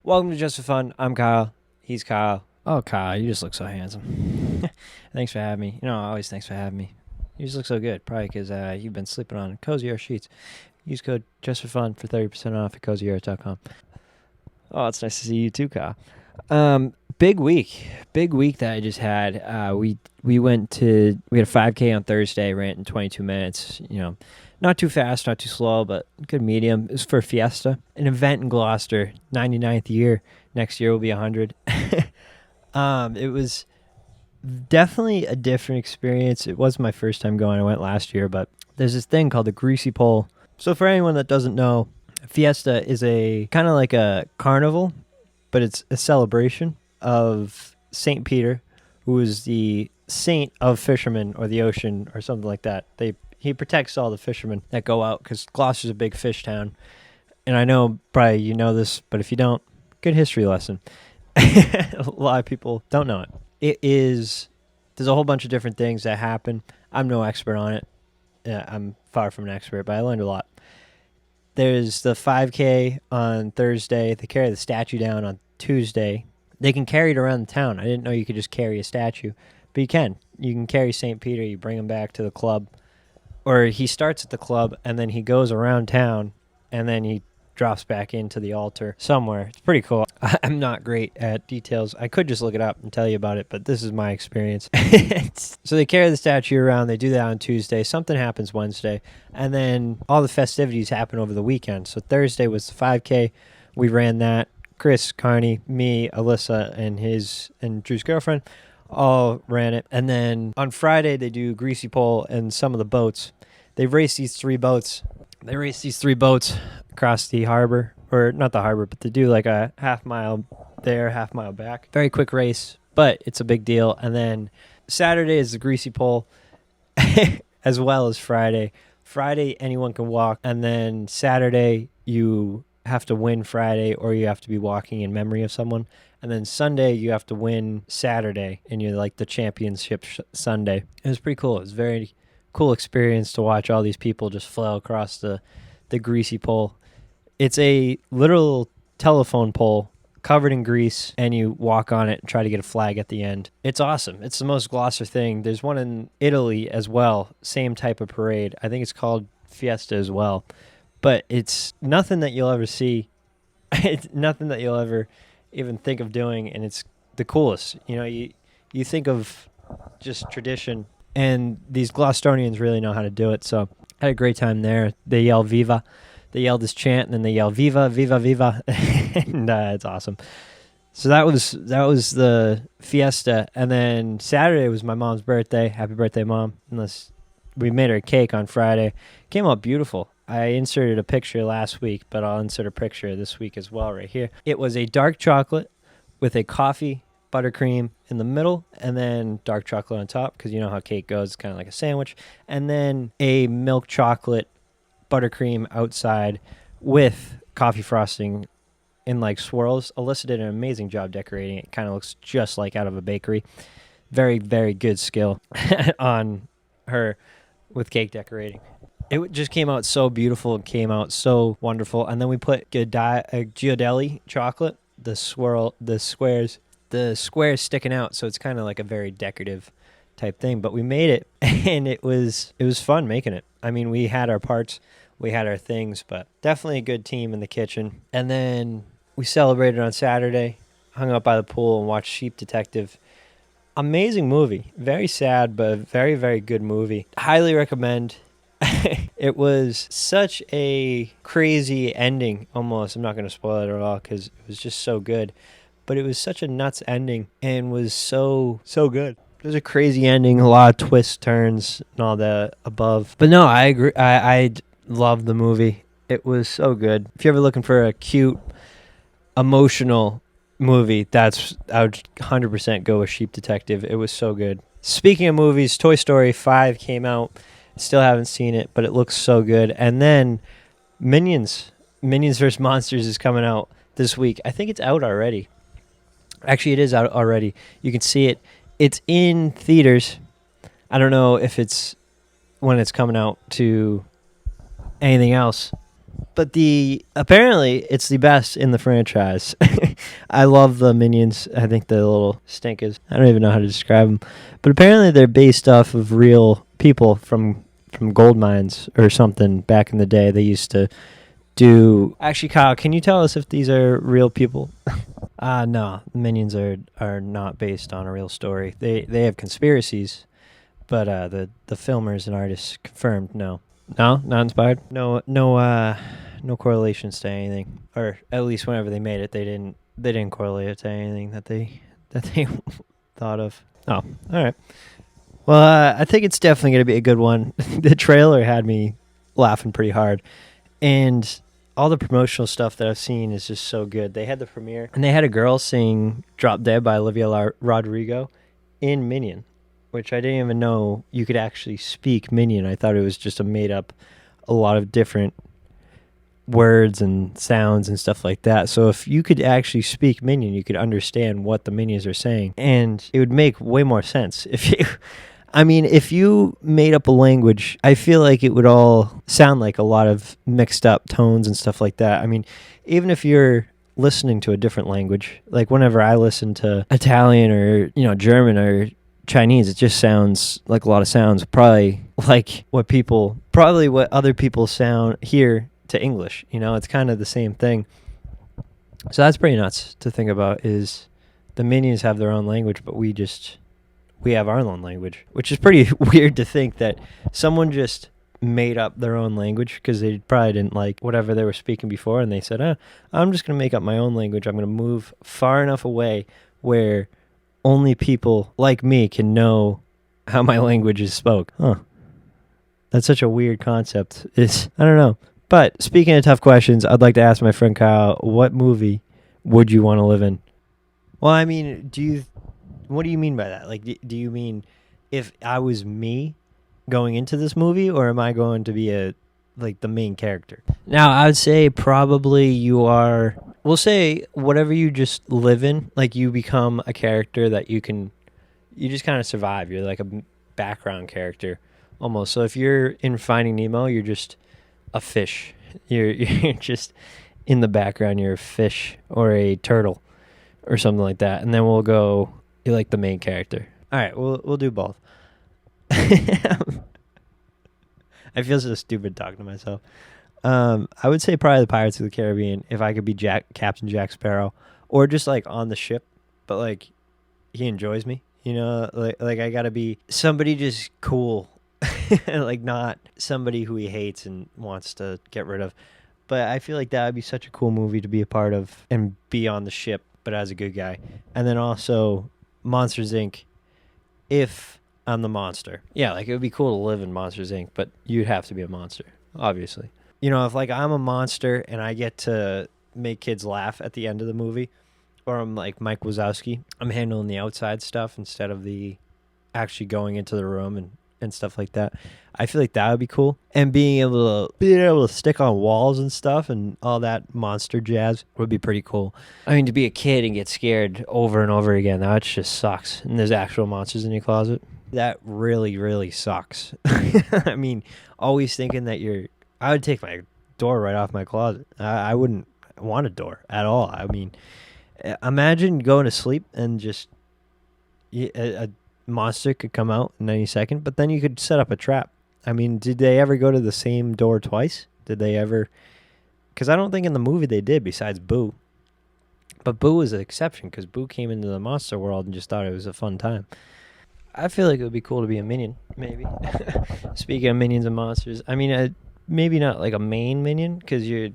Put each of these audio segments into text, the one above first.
Welcome to Just for Fun. I'm Kyle. He's Kyle. Oh, Kyle, you just look so handsome. Thanks for having me. Always thanks for having me. You just look so good. Probably because you've been sleeping on Cozy Earth sheets. Use code Just for Fun for 30% off at CozyEarth.com. Oh, it's nice to see you too, Kyle. Big week that I just had. We had a 5K on Thursday, ran in 22 minutes. Not too fast, not too slow, but good medium. It was for Fiesta, an event in Gloucester, 99th year. Next year will be 100. It was definitely a different experience. It was my first time going. I went last year, but there's this thing called the Greasy Pole. So for anyone that doesn't know, Fiesta is a kind of like a carnival, but it's a celebration of St. Peter, who is the saint of fishermen or the ocean or something like that. He protects all the fishermen that go out because Gloucester's a big fish town. And I know probably you know this, but if you don't, good history lesson. A lot of people don't know it. There's a whole bunch of different things that happen. I'm no expert on it. I'm far from an expert, but I learned a lot. There's the 5K on Thursday. They carry the statue down on Tuesday. They can carry it around the town. I didn't know you could just carry a statue, but you can. You can carry St. Peter. You bring him back to the club, or he starts at the club and then he goes around town and then he drops back into the altar somewhere. It's pretty cool. I'm not great at details. I could just look it up and tell you about it, but this is my experience. So they carry the statue around. They do that on Tuesday. Something happens Wednesday, and then all the festivities happen over the weekend. So Thursday was the 5K. We ran that. Chris, Carney, me, Alyssa, and Drew's girlfriend all ran it. And then on Friday, they do Greasy Pole and some of the boats. They race these three boats. Across the harbor, or not the harbor, but they do like a half mile there, half mile back. Very quick race, but it's a big deal. And then Saturday is the Greasy Pole, as well as Friday. Friday, anyone can walk. And then Saturday, you have to win Friday, or you have to be walking in memory of someone. And then Sunday, you have to win Saturday, and you're like the championship Sunday. It was pretty cool. It was a very cool experience to watch all these people just flow across the Greasy Pole. It's a literal telephone pole covered in grease, and you walk on it and try to get a flag at the end. It's awesome. It's the most Gloucester thing. There's one in Italy as well, same type of parade. I think it's called Fiesta as well. But it's nothing that you'll ever see. It's nothing that you'll ever even think of doing, and it's the coolest. You think of just tradition, and these Gloucesterians really know how to do it. So I had a great time there. They yell Viva. They yell this chant, and then they yell Viva, Viva, Viva. And it's awesome. So that was the Fiesta. And then Saturday was my mom's birthday. Happy birthday, Mom. We made her a cake on Friday. Came out beautiful. I inserted a picture last week, but I'll insert a picture this week as well right here. It was a dark chocolate with a coffee buttercream in the middle, and then dark chocolate on top, because you know how cake goes. It's kind of like a sandwich. And then a milk chocolate buttercream outside with coffee frosting in like swirls. Alyssa did an amazing job decorating it. Kind of looks just like out of a bakery. Very, very good skill on her with cake decorating. It just came out so beautiful. It came out so wonderful. And then we put Ghirardelli chocolate, the squares sticking out. So it's kind of like a very decorative type thing. But we made it, and it was fun making it. I mean, we had our parts, we had our things, but definitely a good team in the kitchen. And then we celebrated on Saturday, hung out by the pool and watched Sheep Detective. Amazing movie. Very sad, but very, very good movie. Highly recommend. It was such a crazy ending, almost. I'm not going to spoil it at all because it was just so good. But it was such a nuts ending and was so good. It was a crazy ending, a lot of twists, turns, and all the above. But no, I agree. I love the movie. It was so good. If you're ever looking for a cute, emotional movie, I would 100% go with Sheep Detective. It was so good. Speaking of movies, Toy Story 5 came out. Still haven't seen it, but it looks so good. And then Minions vs. Monsters is coming out this week. I think it's out already. Actually, it is out already. You can see it. It's in theaters. I don't know if it's when it's coming out to anything else, but apparently it's the best in the franchise. I love the Minions. I think the little stinkers. I don't even know how to describe them, but apparently they're based off of real people from gold mines or something back in the day. They used to do. Actually, Kyle, can you tell us if these are real people? No, Minions are not based on a real story. They have conspiracies, but the filmers and artists confirmed no, not inspired. No correlations to anything, or at least whenever they made it, they didn't correlate it to anything that they thought of. Oh, all right. Well, I think it's definitely going to be a good one. The trailer had me laughing pretty hard, and all the promotional stuff that I've seen is just so good. They had the premiere, and they had a girl sing "Drop Dead" by Olivia Rodrigo in Minion, which I didn't even know you could actually speak Minion. I thought it was just a lot of different words and sounds and stuff like that. So if you could actually speak Minion, you could understand what the Minions are saying, and it would make way more sense if you made up a language. I feel like it would all sound like a lot of mixed up tones and stuff like that. I mean, even if you're listening to a different language, like whenever I listen to Italian or German or Chinese, it just sounds like a lot of sounds, probably like what other people sound here to English. It's kind of the same thing. So that's pretty nuts to think about, is the Minions have their own language, but we have our own language, which is pretty weird to think that someone just made up their own language because they probably didn't like whatever they were speaking before, and they said, I'm just going to make up my own language. I'm going to move far enough away where only people like me can know how my language is spoke. That's such a weird concept. I don't know. But speaking of tough questions, I'd like to ask my friend Kyle, what movie would you want to live in? Well, I mean, what do you mean by that? Like, do you mean if I was me going into this movie, or am I going to be the main character? Now, I would say probably you are. We'll say whatever you just live in, like you become a character that you just kind of survive. You're like a background character almost. So if you're in Finding Nemo, you're just a fish. You're just in the background. You're a fish or a turtle or something like that. And then we'll go, you're like the main character. All right, we'll do both. I feel so stupid talking to myself. I would say probably the Pirates of the Caribbean if I could be Captain Jack Sparrow, or just like on the ship, but like he enjoys me, like I gotta be somebody just cool, like not somebody who he hates and wants to get rid of. But I feel like that would be such a cool movie to be a part of and be on the ship, but as a good guy. And then also Monsters Inc. if I'm the monster. Yeah, like it would be cool to live in Monsters Inc., but you'd have to be a monster, obviously. If like I'm a monster and I get to make kids laugh at the end of the movie, or I'm like Mike Wazowski, I'm handling the outside stuff instead of the actually going into the room and stuff like that. I feel like that would be cool. And being able to stick on walls and stuff and all that monster jazz would be pretty cool. I mean, to be a kid and get scared over and over again, that just sucks. And there's actual monsters in your closet. That really, really sucks. I mean, always thinking that I would take my door right off my closet. I wouldn't want a door at all. I mean, imagine going to sleep and just a monster could come out in any second, but then you could set up a trap. I mean, did they ever go to the same door twice? Did they ever? Because I don't think in the movie they did, besides Boo. But Boo was an exception because Boo came into the monster world and just thought it was a fun time. I feel like it would be cool to be a minion, maybe. Speaking of minions and monsters, I mean, maybe not like a main minion because you're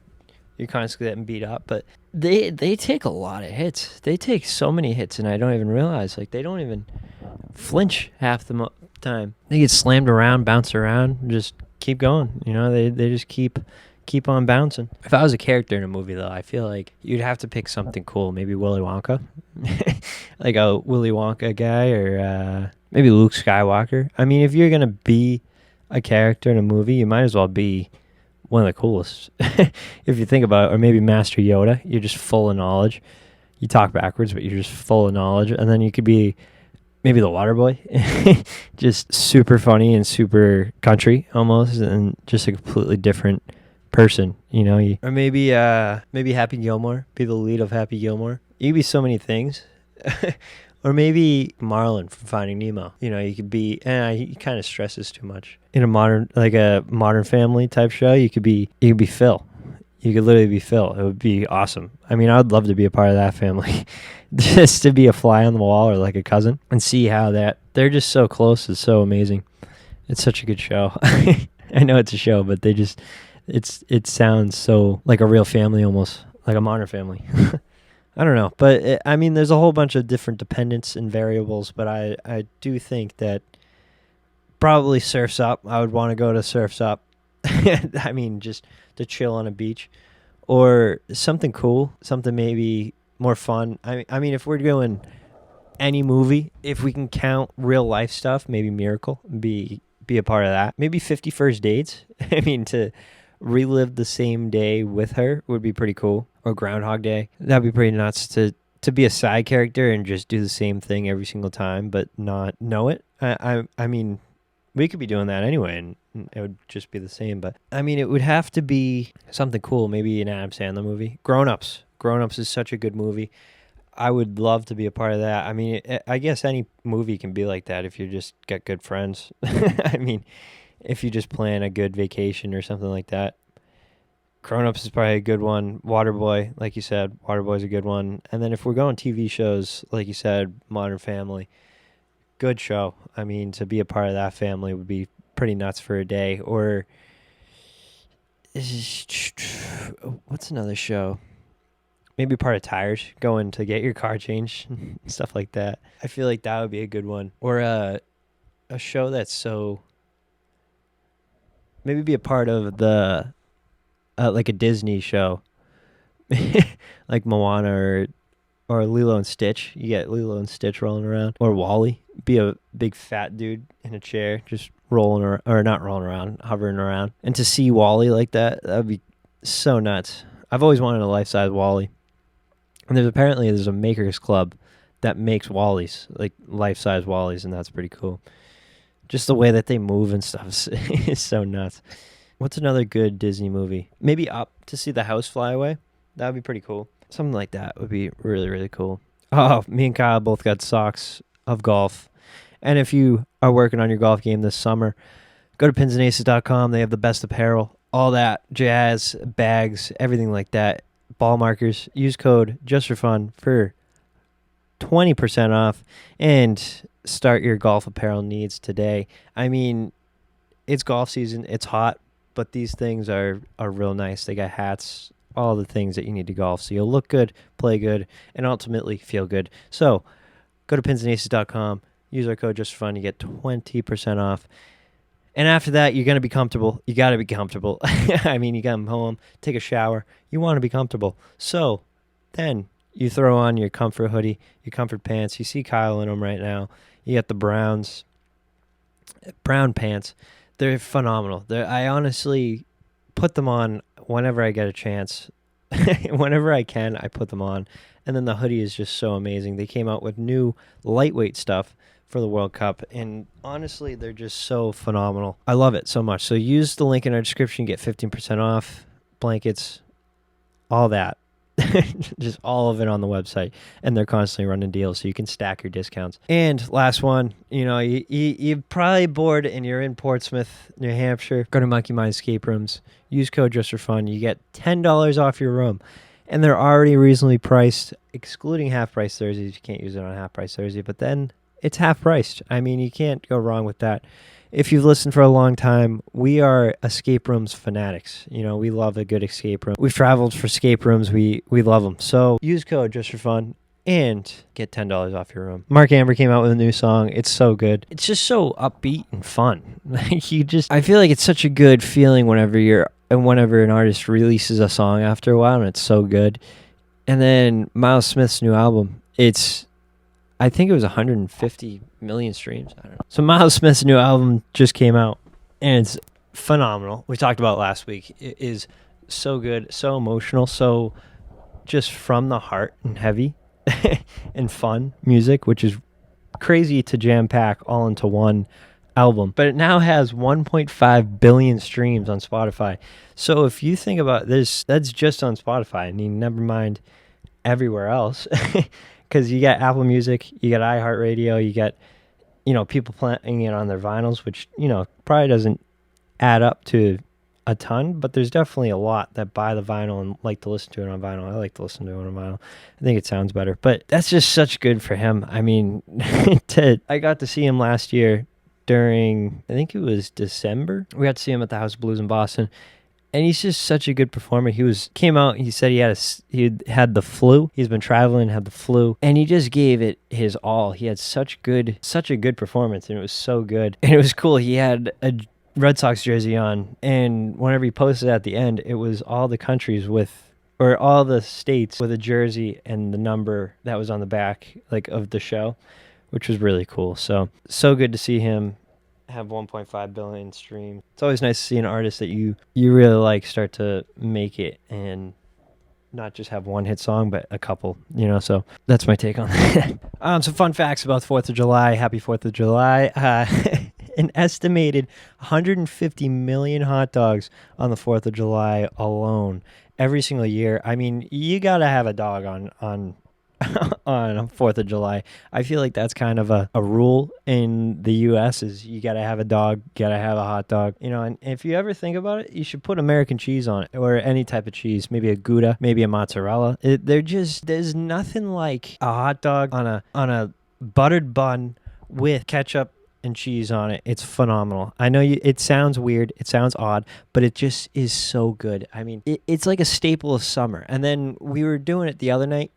constantly getting beat up, but they take a lot of hits. They take so many hits, and I don't even realize. Like, they don't even flinch half the time. They get slammed around, bounce around, and just keep going. They just keep on bouncing. If I was a character in a movie, though, I feel like you'd have to pick something cool. Maybe Willy Wonka, like a Willy Wonka guy, or maybe Luke Skywalker. I mean, if you're gonna be a character in a movie, you might as well be one of the coolest. If you think about it. Or maybe Master Yoda. You're just full of knowledge. You talk backwards, but you're just full of knowledge. And then you could be maybe the Water Boy. Just super funny and super country almost, and just a completely different person. Or maybe Happy Gilmore. Be the lead of Happy Gilmore. You could be so many things. Or maybe Marlin from Finding Nemo. You know, you could be, he kind of stresses too much. In a modern family type show, you could be Phil. You could literally be Phil. It would be awesome. I mean, I would love to be a part of that family. Just to be a fly on the wall or like a cousin and see how they're just so close. It's so amazing. It's such a good show. I know it's a show, but it sounds so like a real family almost, like a modern family. I don't know, but I mean, there's a whole bunch of different dependents and variables, but I do think that probably Surf's Up. I would want to go to Surf's Up. I mean, just to chill on a beach or something cool, something maybe more fun. I mean, if we're doing any movie, if we can count real life stuff, maybe Miracle, be a part of that. Maybe 50 First Dates. I mean, to relive the same day with her would be pretty cool. Or Groundhog Day. That'd be pretty nuts to be a side character and just do the same thing every single time, but not know it. I mean, we could be doing that anyway, and it would just be the same. But I mean, it would have to be something cool. Maybe an Adam Sandler movie. Grown Ups. Grown Ups is such a good movie. I would love to be a part of that. I mean, I guess any movie can be like that if you just got good friends. I mean, if you just plan a good vacation or something like that. Grown Ups is probably a good one. Waterboy, like you said, Waterboy's a good one. And then if we're going TV shows, like you said, Modern Family, good show. I mean, to be a part of that family would be pretty nuts for a day. Or what's another show? Maybe part of Tires, going to get your car changed, stuff like that. I feel like that would be a good one. Or a show that's so... Maybe be a part of the... like a Disney show, like Moana or Lilo and Stitch. You get Lilo and Stitch rolling around. Or WALL-E. Be a big fat dude in a chair, just rolling around, or not rolling around, hovering around. And to see WALL-E like that would be so nuts. I've always wanted a life-size WALL-E. And there's a makers club that makes WALL-Es, like life-size WALL-Es, and that's pretty cool. Just the way that they move and stuff is so nuts. What's another good Disney movie? Maybe Up, to see the house fly away. That would be pretty cool. Something like that would be really, really cool. Oh, me and Kyle both got socks of golf. And if you are working on your golf game this summer, go to pinsandaces.com. They have the best apparel, all that, jazz, bags, everything like that. Ball markers. Use code JustForFun for 20% off and start your golf apparel needs today. I mean, it's golf season. It's hot. But these things are real nice. They got hats, all the things that you need to golf. So you'll look good, play good, and ultimately feel good. So go to pinsandaces.com. Use our code JustForFun. You get 20% off. And after that, you're going to be comfortable. You got to be comfortable. I mean, you come home, take a shower. You want to be comfortable. So then you throw on your comfort hoodie, your comfort pants. You see Kyle in them right now. You got the brown pants. They're phenomenal. I honestly put them on whenever I get a chance. Whenever I can, I put them on. And then the hoodie is just so amazing. They came out with new lightweight stuff for the World Cup. And honestly, they're just so phenomenal. I love it so much. So use the link in our description. Get 15% off. Blankets. All that. Just all of it on the website, and they're constantly running deals, so you can stack your discounts. And last one, you're probably bored and you're in Portsmouth, New Hampshire. Go to Monkey Mind Escape Rooms. Use code JustForFun. You get $10 off your room, and they're already reasonably priced, excluding half price Thursdays. You can't use it on half price Thursday, but then it's half priced. I mean, you can't go wrong with that. If you've listened for a long time, we are escape rooms fanatics. We love a good escape room. We've traveled for escape rooms. We love them. So use code JustForFun and get $10 off your room. Mark Amber came out with a new song. It's so good. It's just so upbeat and fun. I feel like it's such a good feeling whenever an artist releases a song after a while, and it's so good. And then Miles Smith's new album, I think it was 150 million streams. I don't know. So Miles Smith's new album just came out, and it's phenomenal. We talked about it last week. It is so good, so emotional, so just from the heart and heavy and fun music, which is crazy to jam-pack all into one album. But it now has 1.5 billion streams on Spotify. So if you think about this, that's just on Spotify. I mean, never mind everywhere else because you got Apple Music, you got iHeartRadio, you got, people playing it on their vinyls, which, probably doesn't add up to a ton, but there's definitely a lot that buy the vinyl and like to listen to it on vinyl. I like to listen to it on vinyl. I think it sounds better, but that's just such good for him. I mean, I got to see him last year during, I think it was December. We got to see him at the House of Blues in Boston, and he's just such a good performer. Came out, he said he had the flu. He's been traveling, had the flu, and he just gave it his all. He had such a good performance, and it was so good. And it was cool. He had a Red Sox jersey on, and whenever he posted at the end, it was all the countries or all the states with a jersey and the number that was on the back, like, of the show, which was really cool. So good to see him have 1.5 billion streams. It's always nice to see an artist that you really like start to make it and not just have one hit song, but a couple, so that's my take on that. Some fun facts about the 4th of July. Happy 4th of July. An estimated 150 million hot dogs on the 4th of July alone every single year. I mean, you got to have a dog on on 4th of July. I feel like that's kind of a rule in the U.S. is you got to have a dog, got to have a hot dog. And if you ever think about it, you should put American cheese on it or any type of cheese, maybe a Gouda, maybe a mozzarella. There's nothing like a hot dog on a buttered bun with ketchup and cheese on it. It's phenomenal. I know it sounds weird, it sounds odd, but it just is so good. I mean, it's like a staple of summer. And then we were doing it the other night,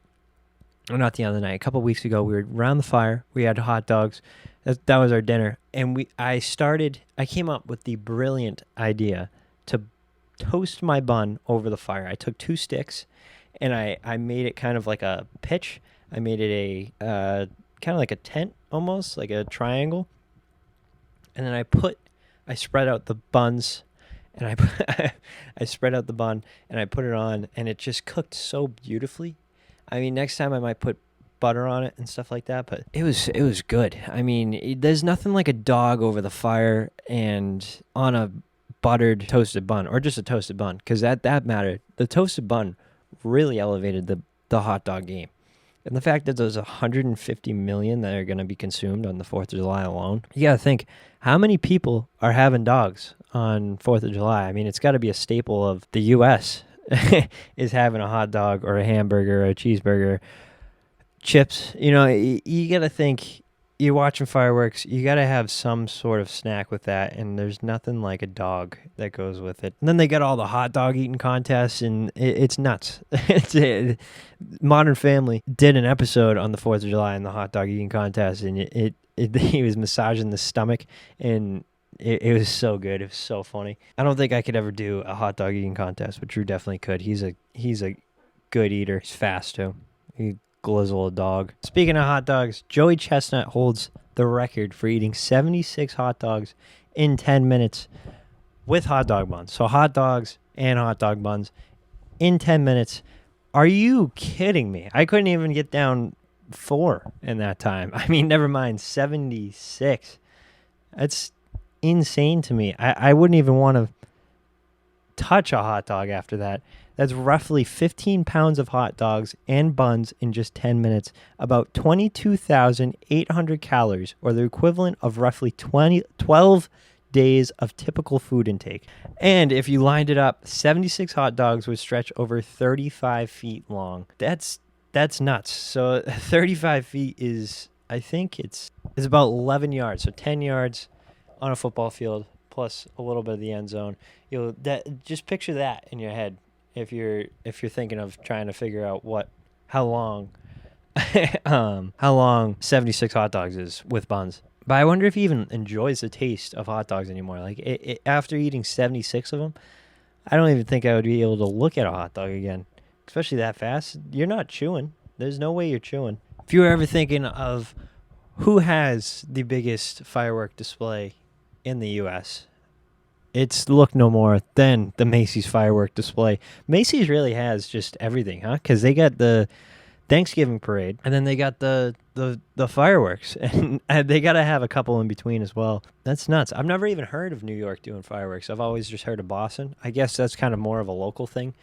or not the other night, a couple of weeks ago. We were around the fire, we had hot dogs. That was our dinner, and I came up with the brilliant idea to toast my bun over the fire. I took 2 sticks and I made it kind of like a pitch. I made it a kind of like a tent, almost like a triangle. And then I spread out the buns, and I spread out the bun, and I put it on, and it just cooked so beautifully. I mean, next time I might put butter on it and stuff like that, but it was good. I mean, there's nothing like a dog over the fire and on a buttered toasted bun, or just a toasted bun, because that mattered. The toasted bun really elevated the hot dog game. And the fact that there's 150 million that are going to be consumed on the 4th of July alone, you got to think, how many people are having dogs on 4th of July? I mean, it's got to be a staple of the U.S. is having a hot dog or a hamburger or a cheeseburger, chips. You got to think, you're watching fireworks, you got to have some sort of snack with that, and there's nothing like a dog that goes with it. And then they got all the hot dog eating contests, and it's nuts. Modern Family did an episode on the 4th of July and the hot dog eating contest, and he was massaging the stomach, and it was so good. It was so funny. I don't think I could ever do a hot dog eating contest, but Drew definitely could. He's a good eater. He's fast too. He glizzle a dog. Speaking of hot dogs, Joey Chestnut holds the record for eating 76 hot dogs in 10 minutes with hot dog buns. So hot dogs and hot dog buns in 10 minutes. Are you kidding me? I couldn't even get down 4 in that time. I mean, never mind 76. That's insane to me. I wouldn't even want to touch a hot dog after that. That's roughly 15 pounds of hot dogs and buns in just 10 minutes, about 22,800 calories, or the equivalent of roughly 12 days of typical food intake. And if you lined it up, 76 hot dogs would stretch over 35 feet long. That's nuts. So 35 feet is, I think it's about 11 yards, so 10 yards on a football field, plus a little bit of the end zone. Just picture that in your head. If you're thinking of trying to figure out how long 76 hot dogs is with buns. But I wonder if he even enjoys the taste of hot dogs anymore. Like after eating 76 of them, I don't even think I would be able to look at a hot dog again, especially that fast. You're not chewing. There's no way you're chewing. If you were ever thinking of who has the biggest firework display in the U.S., it's look no more than the Macy's firework display. Macy's really has just everything, huh? Because they got the Thanksgiving parade, and then they got the fireworks, and they got to have a couple in between as well. That's nuts. I've never even heard of New York doing fireworks. I've always just heard of Boston. I guess that's kind of more of a local thing.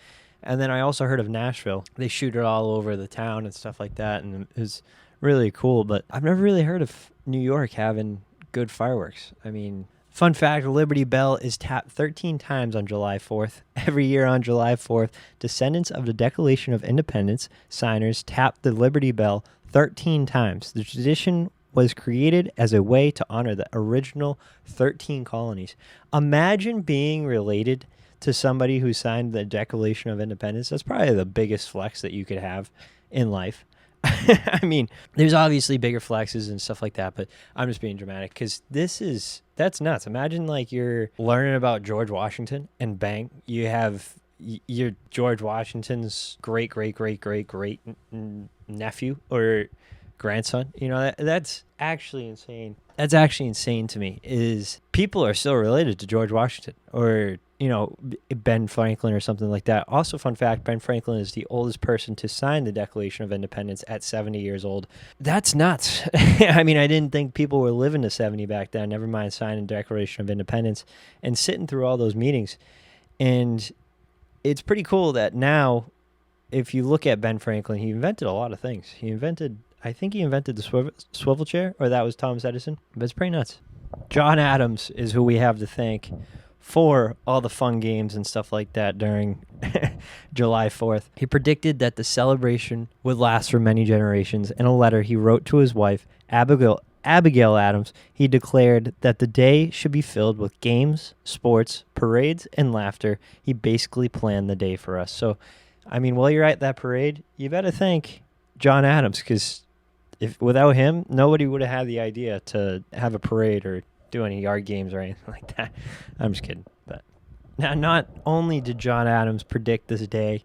And then I also heard of Nashville. They shoot it all over the town and stuff like that, and it's really cool. But I've never really heard of New York having good fireworks. I mean, fun fact, the Liberty Bell is tapped 13 times on July 4th. Every year on July 4th, descendants of the Declaration of Independence signers tap the Liberty Bell 13 times. The tradition was created as a way to honor the original 13 colonies. Imagine being related to somebody who signed the Declaration of Independence. That's probably the biggest flex that you could have in life. I mean, there's obviously bigger flexes and stuff like that, but I'm just being dramatic because that's nuts. Imagine like you're learning about George Washington and bang, you have your George Washington's great nephew or grandson. You know, that's actually insane. That's actually insane to me, is people are still related to George Washington or, you know, Ben Franklin or something like that. Also, fun fact, Ben Franklin is the oldest person to sign the Declaration of Independence at 70 years old. That's nuts. I mean, I didn't think people were living to 70 back then, never mind signing the Declaration of Independence and sitting through all those meetings. And it's pretty cool that now, if you look at Ben Franklin, he invented a lot of things. I think he invented the swivel chair, or that was Thomas Edison, but it's pretty nuts. John Adams is who we have to thank for all the fun games and stuff like that during July 4th. He predicted that the celebration would last for many generations. In a letter he wrote to his wife, Abigail Adams, he declared that the day should be filled with games, sports, parades, and laughter. He basically planned the day for us. So, I mean, while you're at that parade, you better thank John Adams, because without him, nobody would have had the idea to have a parade or do any yard games or anything like that. I'm just kidding. But now, not only did John Adams predict this day,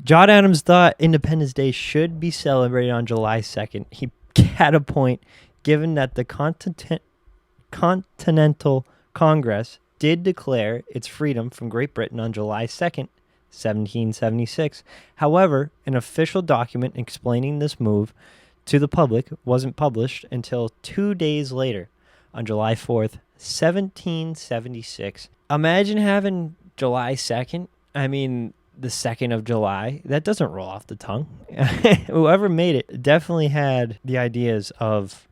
John Adams thought Independence Day should be celebrated on July 2nd. He had a point, given that the Continental Congress did declare its freedom from Great Britain on July 2nd, 1776. However, an official document explaining this move to the public wasn't published until 2 days later, on July 4th, 1776. Imagine having July 2nd. I mean, the 2nd of July. That doesn't roll off the tongue. Whoever made it definitely had the ideas of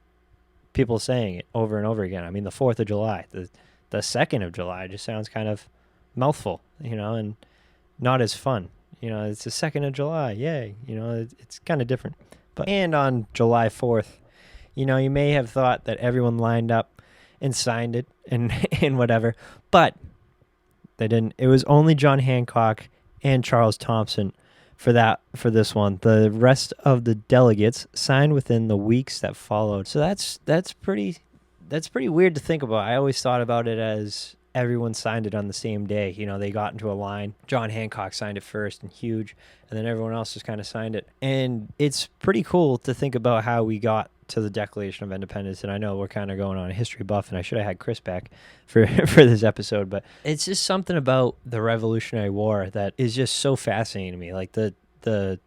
people saying it over and over again. I mean, the 4th of July, the 2nd of July just sounds kind of mouthful, you know, and not as fun. You know, it's the 2nd of July. Yay. You know, it's kind of different. And on July 4th, you know, you may have thought that everyone lined up and signed it and whatever, but they didn't. It was only John Hancock and Charles Thompson for this one. The rest of the delegates signed within the weeks that followed. So that's pretty weird to think about. I always thought about it as everyone signed it on the same day. You know, they got into a line. John Hancock signed it first and huge, and then everyone else just kind of signed it. And it's pretty cool to think about how we got to the Declaration of Independence. And I know we're kind of going on a history buff, and I should have had Chris back for this episode, but it's just something about the Revolutionary War that is just so fascinating to me. Like the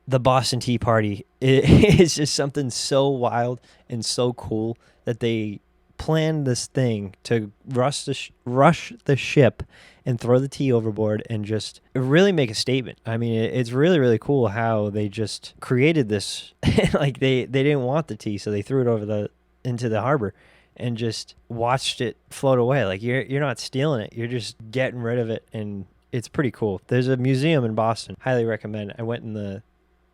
Boston Tea Party is just something so wild and so cool that they planned this thing to rush the ship and throw the tea overboard and just really make a statement. I mean, it's really, really cool how they just created this. Like they didn't want the tea, so they threw it over into the harbor and just watched it float away. Like you're not stealing it, you're just getting rid of it, and it's pretty cool. There's a museum in Boston. Highly recommend. I went in the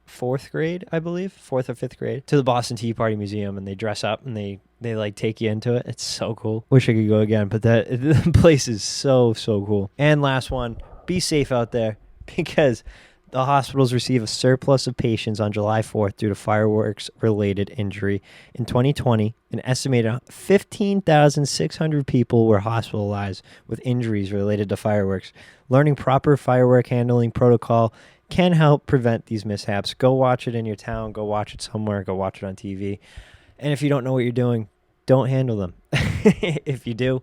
4th grade, I believe, 4th or 5th grade, to the Boston Tea Party Museum, and they dress up and they like take you into it. It's so cool. Wish I could go again, but the place is so cool. And last one, be safe out there, because the hospitals receive a surplus of patients on July 4th due to fireworks-related injury. In 2020, an estimated 15,600 people were hospitalized with injuries related to fireworks. Learning proper firework handling protocol can help prevent these mishaps. Go watch it in your town. Go watch it somewhere. Go watch it on TV. And if you don't know what you're doing, don't handle them. If you do,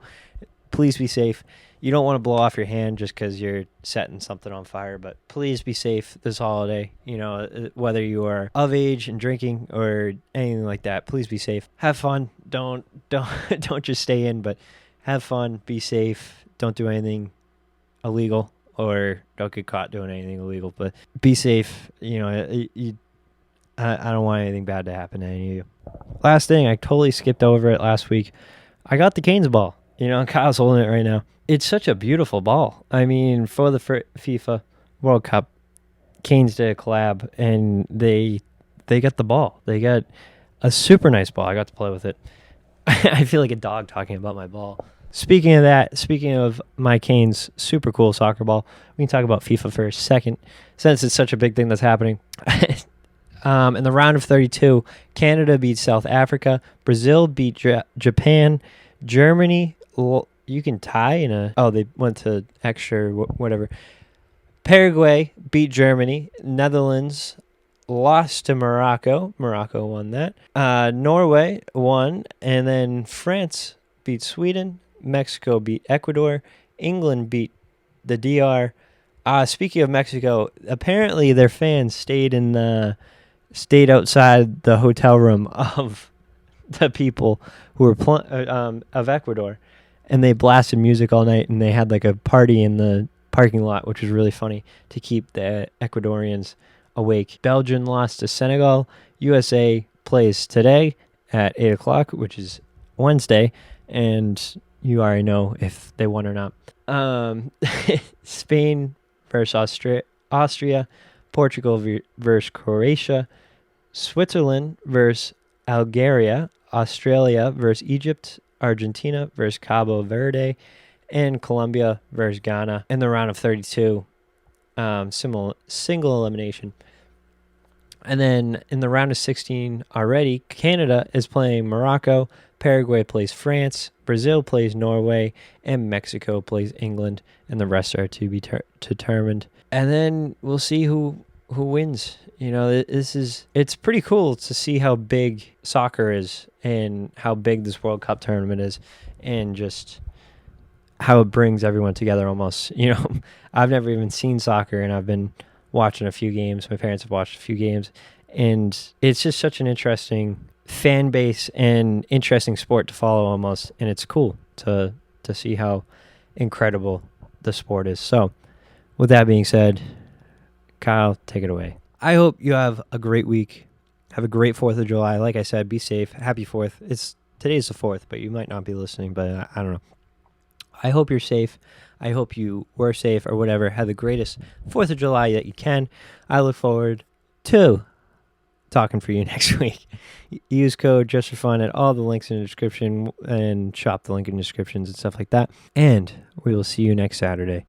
please be safe. You don't want to blow off your hand just because you're setting something on fire, but please be safe this holiday. You know, whether you are of age and drinking or anything like that, please be safe. Have fun. Don't just stay in, but have fun. Be safe. Don't do anything illegal or don't get caught doing anything illegal. But be safe. I don't want anything bad to happen to any of you. Last thing, I totally skipped over it last week. I got the Canes ball. Kyle's holding it right now. It's such a beautiful ball. I mean, for the FIFA World Cup, Canes did a collab, and they got the ball. They got a super nice ball. I got to play with it. I feel like a dog talking about my ball. Speaking of my Canes super cool soccer ball, we can talk about FIFA for a second, since it's such a big thing that's happening. In the round of 32, Canada beat South Africa, Brazil beat Japan, Germany, you can tie they went to extra, whatever. Paraguay beat Germany, Netherlands lost to Morocco. Morocco won that. Norway won, and then France beat Sweden, Mexico beat Ecuador, England beat the DR. Speaking of Mexico, apparently their fans stayed outside the hotel room of the people who were of Ecuador, and they blasted music all night, and they had like a party in the parking lot, which was really funny to keep the Ecuadorians awake. Belgium lost to Senegal. USA plays today at 8 o'clock, which is Wednesday, and you already know if they won or not. Spain versus Austria, Portugal versus Croatia, Switzerland versus Algeria, Australia versus Egypt, Argentina versus Cabo Verde, and Colombia versus Ghana in the round of 32. Single elimination. And then in the round of 16 already, Canada is playing Morocco, Paraguay plays France, Brazil plays Norway, and Mexico plays England, and the rest are to be determined. And then we'll see who wins. It's pretty cool to see how big soccer is and how big this World Cup tournament is, and just how it brings everyone together almost. I've never even seen soccer, and I've been watching a few games. My parents have watched a few games, and it's just such an interesting fan base and interesting sport to follow almost, and it's cool to see how incredible the sport is. So with that being said, Kyle, take it away. I hope you have a great week. Have a great 4th of July. Like I said, be safe. Happy 4th. Today's the 4th, but you might not be listening, but I don't know. I hope you're safe. I hope you were safe or whatever. Have the greatest 4th of July that you can. I look forward to talking for you next week. Use code just for fun at all the links in the description, and shop the link in the descriptions and stuff like that. And we will see you next Saturday.